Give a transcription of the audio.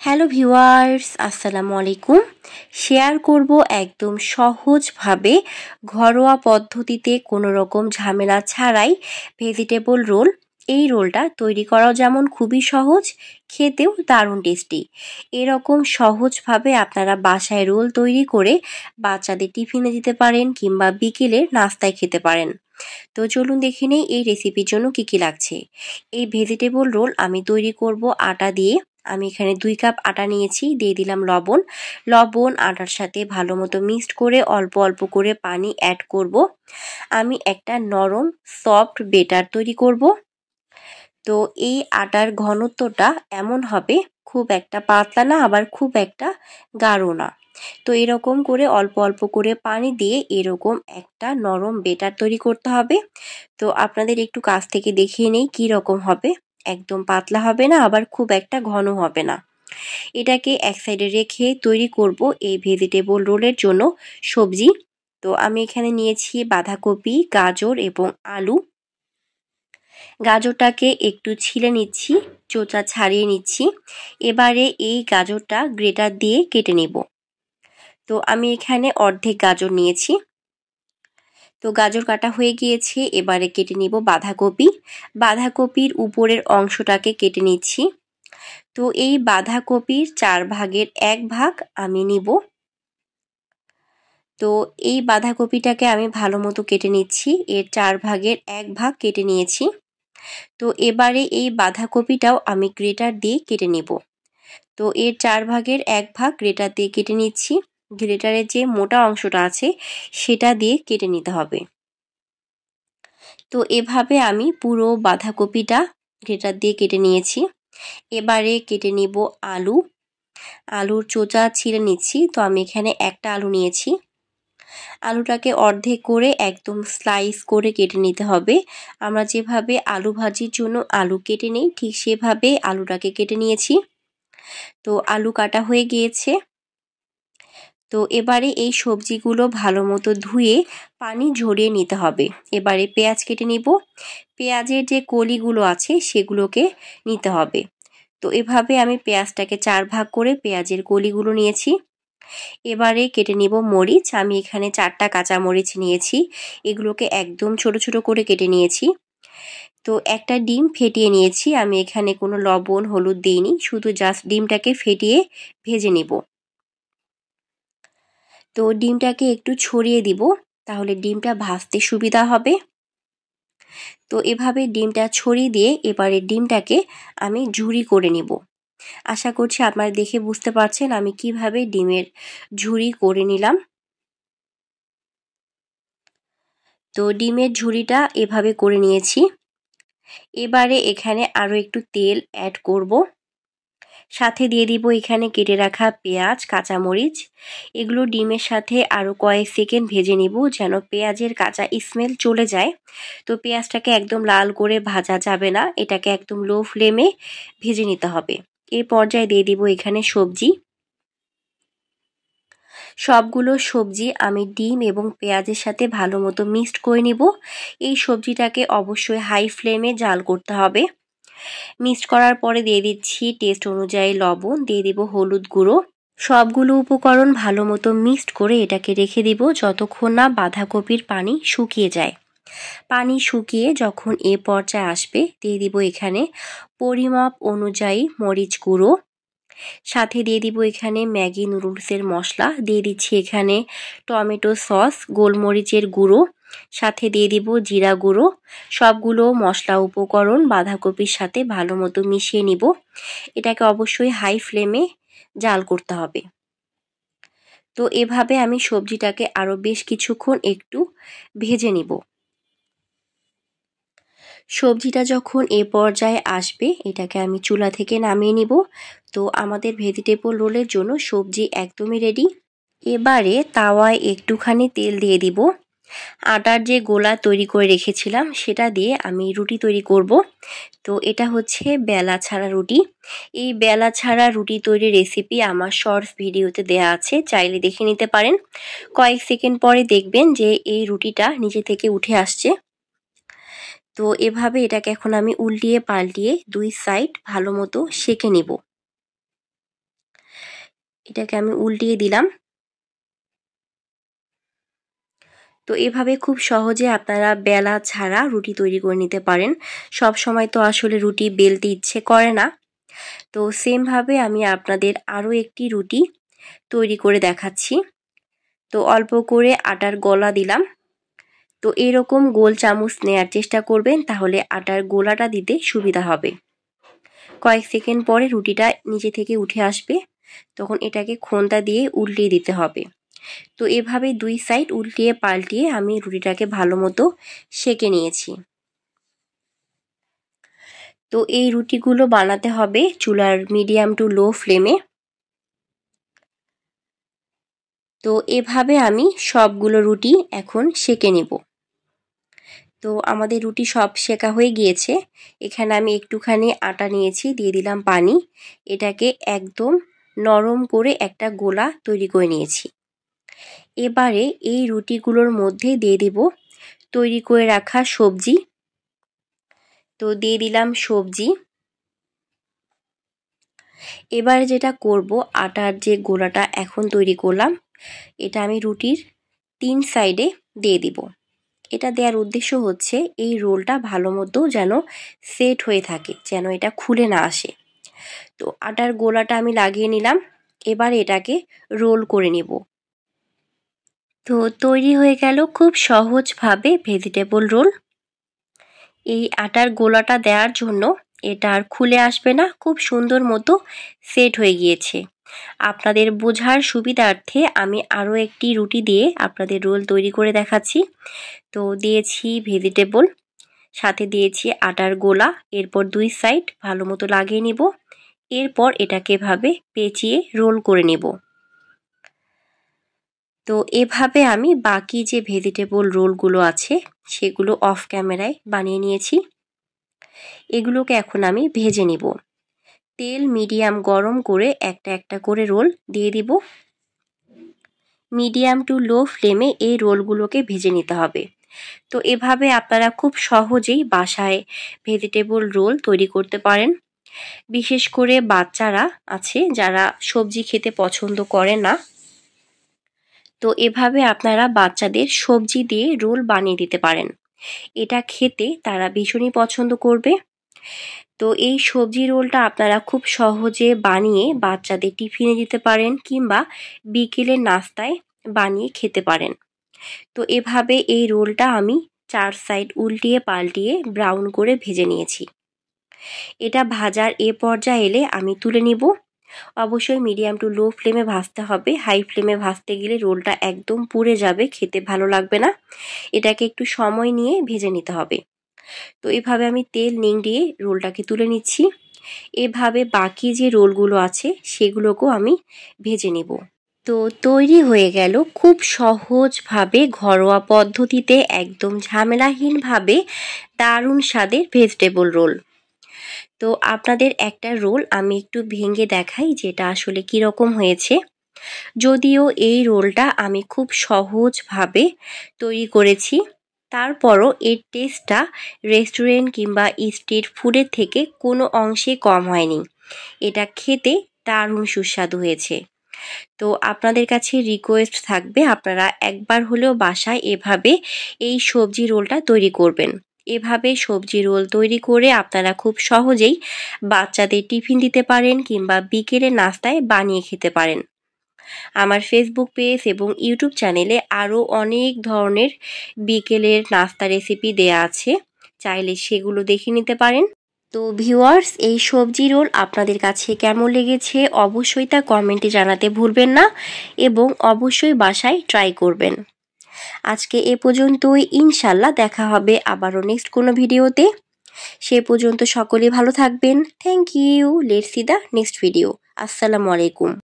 Hello viewers, আসসালামু আলাইকুম। Share করব একদম সহজভাবে ঘরোয়া পদ্ধতিতে কোনো রকম ঝামেলা ছাড়াই ভেজিটেবল রোল। এই রোলটা তৈরি করাও যেমন খুবই সহজ, খেতেও দারুণ টেস্টি। এরকম সহজভাবে আপনারা বাসায় রোল তৈরি করে বাচ্চাদের টিফিনে দিতে পারেন কিংবা বিকেলের নাস্তায় খেতে পারেন। তো চলুন দেখে নেই এই রেসিপির জন্য কী কী লাগছে। এই ভেজিটেবল রোল আমি তৈরি করব আটা দিয়ে। আমি এখানে 2 কাপ আটা নিয়েছি, দিয়ে দিলাম লবণ আটার সাথে ভালো মতো মিক্সড করে অল্প অল্প করে পানি অ্যাড করব। আমি একটা নরম সফট বেটার তৈরি করব। তো এই আটার ঘনত্বটা এমন হবে, খুব একটা পাতলা না আবার খুব একটা গাঢ় না। তো এরকম করে অল্প অল্প করে পানি দিয়ে এরকম একটা নরম বেটার তৈরি করতে হবে। তো আপনাদের একটু কাছ থেকে দেখিয়ে নেই কী রকম হবে। একদম পাতলা হবে না আবার খুব একটা ঘন হবে না। এটাকে এক সাইডে রেখে তৈরি করব এই ভেজিটেবল রোলের জন্য সবজি। তো আমি এখানে নিয়েছি বাঁধাকপি, গাজর এবং আলু। গাজরটাকে একটু ছিলে নিচ্ছি, চোচা ছাড়িয়ে নিচ্ছি। এবারে এই গাজরটা গ্রেটার দিয়ে কেটে নেব। তো আমি এখানে অর্ধেক গাজর নিয়েছি। তো গাজর কাটা হয়ে গিয়েছে, এবারে কেটে নিব বাঁধাকপির উপরের অংশটাকে কেটে নিচ্ছি। তো এই বাঁধাকপির 4 ভাগের 1 ভাগ আমি নিব। তো এই বাঁধাকপিটাকে আমি ভালো মতো কেটে নিচ্ছি, এর 4 ভাগের 1 ভাগ কেটে নিয়েছি। তো এবারে এই বাঁধাকপিটাও আমি গ্রেটার দিয়ে কেটে নেব। তো এর 4 ভাগের 1 ভাগ গ্রেটার দিয়ে কেটে নিচ্ছি। গ্রেটারের যে মোটা অংশটা আছে সেটা দিয়ে কেটে নিতে হবে। তো এভাবে আমি পুরো বাঁধাকপিটা গ্রেটার দিয়ে কেটে নিয়েছি। এবারে কেটে নিব আলুর চোচা ছিলে নিচ্ছি। তো আমি এখানে একটা আলু নিয়েছি। আলুটাকে অর্ধেক করে একদম স্লাইস করে কেটে নিতে হবে। আমরা যেভাবে আলু ভাজির জন্য আলু কেটে নিই ঠিক সেভাবে আলুটাকে কেটে নিয়েছি। তো আলু কাটা হয়ে গিয়েছে। তো এবারে এই সবজিগুলো ভালো মতো ধুয়ে পানি ঝরিয়ে নিতে হবে। এবারে পেঁয়াজ কেটে নিব। পেঁয়াজের যে কলিগুলো আছে সেগুলোকে নিতে হবে। তো এভাবে আমি পেঁয়াজটাকে 4 ভাগ করে পেঁয়াজের কলিগুলো নিয়েছি। এবারে কেটে নিব মরিচ। আমি এখানে 4টা কাঁচা মরিচ নিয়েছি। এগুলোকে একদম ছোট ছোট করে কেটে নিয়েছি। তো একটা ডিম ফেটিয়ে নিয়েছি। আমি এখানে কোনো লবণ হলুদ দিইনি, শুধু জাস্ট ডিমটাকে ফেটিয়ে ভেজে নিব। তো ডিমটাকে একটু ছড়িয়ে দিব, তাহলে ডিমটা ভাজতে সুবিধা হবে। তো এভাবে ডিমটা ছড়িয়ে দিয়ে এবারে ডিমটাকে আমি ঝুরি করে নিব। আশা করছি আপনারা দেখে বুঝতে পারছেন আমি কিভাবে ডিমের ঝুরি করে নিলাম। তো ডিমের ঝুরিটা এভাবে করে নিয়েছি। এবারে এখানে আরও একটু তেল অ্যাড করব। সাথে দিয়ে দিব এখানে কেটে রাখা পেঁয়াজ, কাঁচামরিচ। এগুলো ডিমের সাথে আরও কয়েক সেকেন্ড ভেজে নিব যেন পেঁয়াজের কাঁচা স্মেল চলে যায়। তো পেঁয়াজটাকে একদম লাল করে ভাজা যাবে না, এটাকে একদম লো ফ্লেমে ভেজে নিতে হবে। এই পর্যায়ে দিয়ে দিব এখানে সবগুলো সবজি আমি ডিম এবং পেঁয়াজের সাথে ভালো মতো মিক্সড করে নিব। এই সবজিটাকে অবশ্যই হাই ফ্লেমে জাল করতে হবে। মিক্সড করার পরে দিয়ে দিচ্ছি টেস্ট অনুযায়ী লবণ, দিয়ে দিব হলুদ গুঁড়ো। সবগুলো উপকরণ ভালো মতো মিক্সড করে এটাকে রেখে দিব যতক্ষণ না বাঁধাকপির পানি শুকিয়ে যায়। পানি শুকিয়ে যখন এ পর্যায়ে আসবে দিয়ে দিব এখানে পরিমাপ অনুযায়ী মরিচ গুঁড়ো। সাথে দিয়ে দিব এখানে ম্যাগি নুডলসের মশলা, দিয়ে দিচ্ছি এখানে টমেটো সস, গোলমরিচের গুঁড়ো, সাথে দিয়ে দিব জিরা গুঁড়ো। সবগুলো মশলা উপকরণ বাঁধাকপির সাথে ভালো মতো মিশিয়ে নিব। এটাকে অবশ্যই হাই ফ্লেমে জাল করতে হবে। তো এভাবে আমি সবজিটাকে আরও বেশ কিছুক্ষণ একটু ভেজে নিব। সবজিটা যখন এ পর্যায়ে আসবে এটাকে আমি চুলা থেকে নামিয়ে নিব। তো আমাদের ভেজিটেবল রোলের জন্য সবজি একদমই রেডি। এবারে তাওয়ায় একটুখানি তেল দিয়ে দিব। আটার যে গোলা তৈরি করে রেখেছিলাম সেটা দিয়ে আমি রুটি তৈরি করব। তো এটা হচ্ছে বেলা ছাড়া রুটি। এই বেলা ছাড়া রুটি তৈরির রেসিপি আমার শর্টস ভিডিওতে দেয়া আছে, চাইলে দেখে নিতে পারেন। কয়েক সেকেন্ড পরে দেখবেন যে এই রুটিটা নিচে থেকে উঠে আসছে। তো এভাবে এটাকে এখন আমি উল্টিয়ে পাল্টিয়ে 2 সাইড ভালো মতো সেঁকে নেব। এটাকে আমি উল্টিয়ে দিলাম। তো এভাবে খুব সহজে আপনারা বেলা ছাড়া রুটি তৈরি করে নিতে পারেন। সব সময় তো আসলে রুটি বেলতে ইচ্ছে করে না। তো সেমভাবে আমি আপনাদের আরও একটি রুটি তৈরি করে দেখাচ্ছি। তো অল্প করে আটার গোলা দিলাম। তো এরকম গোল চামচ নেয়ার চেষ্টা করবেন, তাহলে আটার গোলাটা দিতে সুবিধা হবে। কয়েক সেকেন্ড পরে রুটিটা নিচে থেকে উঠে আসবে, তখন এটাকে খোন্তা দিয়ে উল্টিয়ে দিতে হবে। তো এভাবে 2 সাইড উল্টিয়ে পাল্টিয়ে আমি রুটিটাকে ভালো মতো সেঁকে নিয়েছি। তো এই রুটিগুলো বানাতে হবে চুলার মিডিয়াম টু লো ফ্লেমে। তো এভাবে আমি সবগুলো রুটি এখন সেঁকে নেব। তো আমাদের রুটি সব সেঁকা হয়ে গিয়েছে। এখানে আমি একটুখানি আটা নিয়েছি, দিয়ে দিলাম পানি। এটাকে একদম নরম করে একটা গোলা তৈরি করে নিয়েছি। এবারে এই রুটিগুলোর মধ্যে দিয়ে দেব তৈরি করে রাখা সবজি। তো দিয়ে দিলাম সবজি। এবারে যেটা করব, আটার যে গোলাটা এখন তৈরি করলাম, এটা আমি রুটির 3 সাইডে দিয়ে দিব। এটা দেওয়ার উদ্দেশ্য হচ্ছে এই রোলটা ভালো মতো যেন সেট হয়ে থাকে, যেন এটা খুলে না আসে। তো আটার গোলাটা আমি লাগিয়ে নিলাম। এবার এটাকে রোল করে নিব। তো তৈরি হয়ে গেল খুব সহজভাবে ভেজিটেবল রোল। এই আটার গোলাটা দেওয়ার জন্য এটা আর খুলে আসবে না, খুব সুন্দর মতো সেট হয়ে গিয়েছে। আপনাদের বোঝার সুবিধার্থে আমি আরও একটি রুটি দিয়ে আপনাদের রোল তৈরি করে দেখাচ্ছি। তো দিয়েছি ভেজিটেবল, সাথে দিয়েছি আটার গোলা। এরপর 2 সাইড ভালো মতো লাগিয়ে নিব। এরপর এটাকে এভাবে পেঁচিয়ে রোল করে নেব। তো এভাবে আমি বাকি যে ভেজিটেবল রোলগুলো আছে সেগুলো অফ ক্যামেরায় বানিয়ে নিয়েছি। এগুলোকে এখন আমি ভেজে নিব। তেল মিডিয়াম গরম করে একটা একটা করে রোল দিয়ে দিব। মিডিয়াম টু লো ফ্লেমে এই রোলগুলোকে ভেজে নিতে হবে। তো এভাবে আপনারা খুব সহজেই বাসায় ভেজিটেবল রোল তৈরি করতে পারেন। বিশেষ করে বাচ্চারা আছে যারা সবজি খেতে পছন্দ করে না, তো এভাবে আপনারা বাচ্চাদের সবজি দিয়ে রোল বানিয়ে দিতে পারেন। এটা খেতে তারা ভীষণই পছন্দ করবে। তো এই সবজি রোলটা আপনারা খুব সহজে বানিয়ে বাচ্চাদের টিফিনে দিতে পারেন, কিংবা বিকেলের নাস্তায় বানিয়ে খেতে পারেন। তো এভাবে এই রোলটা আমি 4 সাইড উল্টিয়ে পাল্টিয়ে ব্রাউন করে ভেজে নিয়েছি। এটা ভাজার এ পর্যায়ে এলে আমি তুলে নিব। অবশ্যই মিডিয়াম টু লো ফ্লেমে ভাজতে হবে। হাই ফ্লেমে ভাজতে গেলে রোলটা একদম পুড়ে যাবে, খেতে ভালো লাগবে না। এটাকে একটু সময় নিয়ে ভেজে নিতে হবে। তো এভাবে আমি তেল নিংড়িয়ে রোলটাকে তুলে নিচ্ছি। এভাবে বাকি যে রোলগুলো আছে সেগুলোকেও আমি ভেজে নেব। তো তৈরি হয়ে গেল খুব সহজভাবে ঘরোয়া পদ্ধতিতে একদম ঝামেলাহীনভাবে দারুণ স্বাদের ভেজিটেবল রোল। তো আপনাদের একটা রোল আমি একটু ভেঙে দেখাই যেটা আসলে কীরকম হয়েছে। যদিও এই রোলটা আমি খুব সহজভাবে তৈরি করেছি, তারপরও এর টেস্টটা রেস্টুরেন্ট কিংবা স্ট্রিট ফুডের থেকে কোনো অংশে কম হয়নি। এটা খেতে দারুণ সুস্বাদু হয়েছে। তো আপনাদের কাছে রিকোয়েস্ট থাকবে আপনারা একবার হলেও বাসায় এভাবে এই সবজি রোলটা তৈরি করবেন। এভাবে সবজি রোল তৈরি করে আপনারা খুব সহজেই বাচ্চাদের টিফিন দিতে পারেন, কিংবা বিকেলে নাস্তায় বানিয়ে খেতে পারেন। আমার ফেসবুক পেজ এবং ইউটিউব চ্যানেলে আরও অনেক ধরনের বিকেলের নাস্তা রেসিপি দেয়া আছে, চাইলে সেগুলো দেখে নিতে পারেন। তো ভিউয়ার্স, এই সবজি রোল আপনাদের কাছে কেমন লেগেছে অবশ্যই তা কমেন্টে জানাতে ভুলবেন না, এবং অবশ্যই বাসায় ট্রাই করবেন। আজকে এ পর্যন্তই। ইনশাল্লাহ দেখা হবে আবারও নেক্সট কোনো ভিডিওতে। সে পর্যন্ত সকলেই ভালো থাকবেন। Thank you. Let's see the next video. আসসালামু আলাইকুম।